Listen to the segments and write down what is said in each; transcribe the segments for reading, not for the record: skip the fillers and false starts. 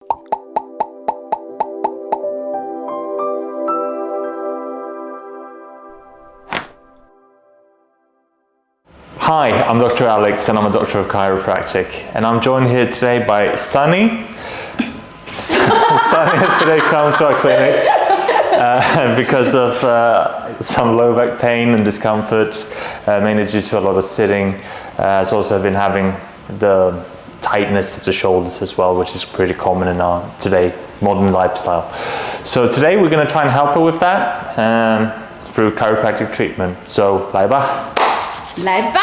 Hi, I'm Dr. Alex and I'm a doctor of chiropractic, and I'm joined here today by Sunny. Sunny has today come to our clinic because of some low back pain and discomfort, mainly due to a lot of sitting. Has also been having the tightness of the shoulders as well, which is pretty common in our today modern lifestyle. So today we're going to try and help her with that through chiropractic treatment. So, 来吧. 来吧.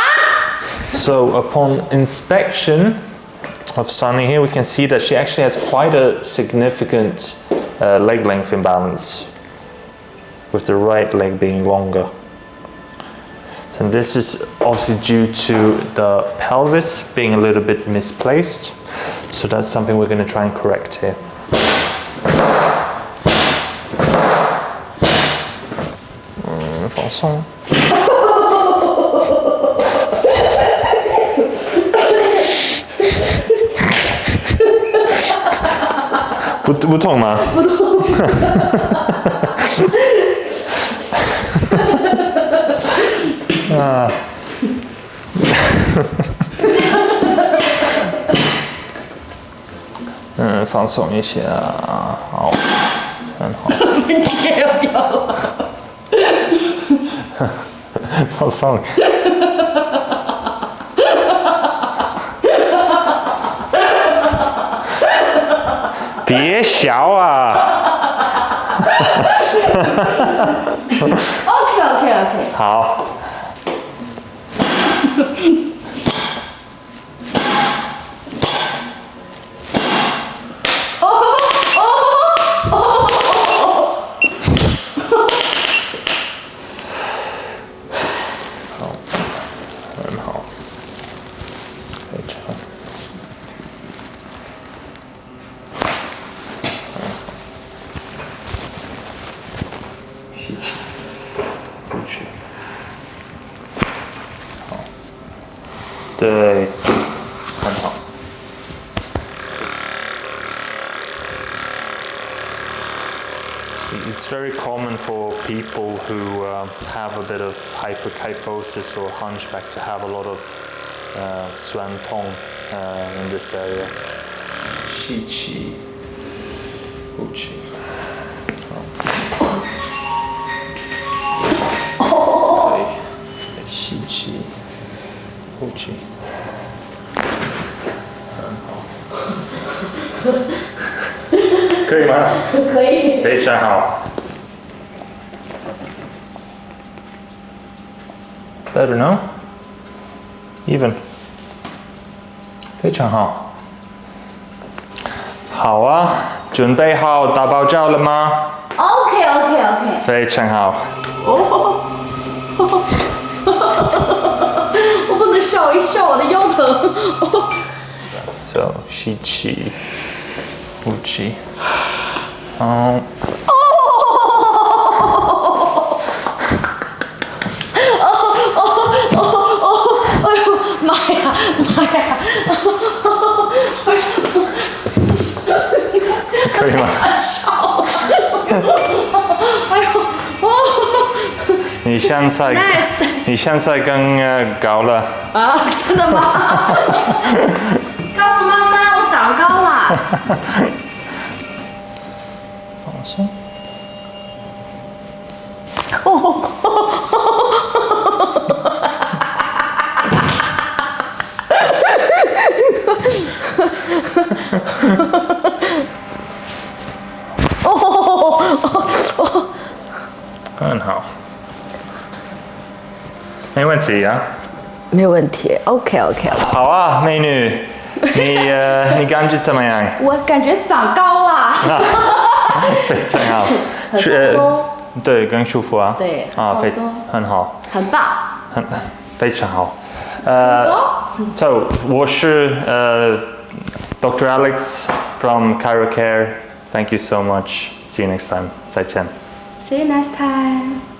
So upon inspection of Sunny here, we can see that she actually has quite a significant leg length imbalance, with the right leg being longer. So this is obviously due to the pelvis being a little bit misplaced. So that's something we're going to try and correct here. Façon.不痛吗？不痛。啊。放松一下，好，很好。你也要掉了。放松。别笑啊 OK 好很好非常吸气，呼气，好，对，很好。It's very common for people who have a bit of hyperkyphosis or hunchback to have a lot of 酸痛 in this area. 吸气，呼气。吸气，呼气，很好，可以吗？可以，非常好。Better now? Even. 非常好。好啊，准备好打包罩了吗 ？OK。非常好。我不能笑一笑，我的腰疼。So 吸气，呼气，好。哎呦妈呀！可以吗？哎呦！你现在更高了啊？真的吗？告诉妈妈，我长高了。放松。很好。没问题啊，没问题 ，OK。好啊，美女，你感觉怎么样？我感觉长高了，非常好，很放松，对，更舒服啊，对，啊，很好，很棒，非常好。So 我是Dr. Alex from ChiroCare. Thank you so much. See you next time. 再见。See you next time.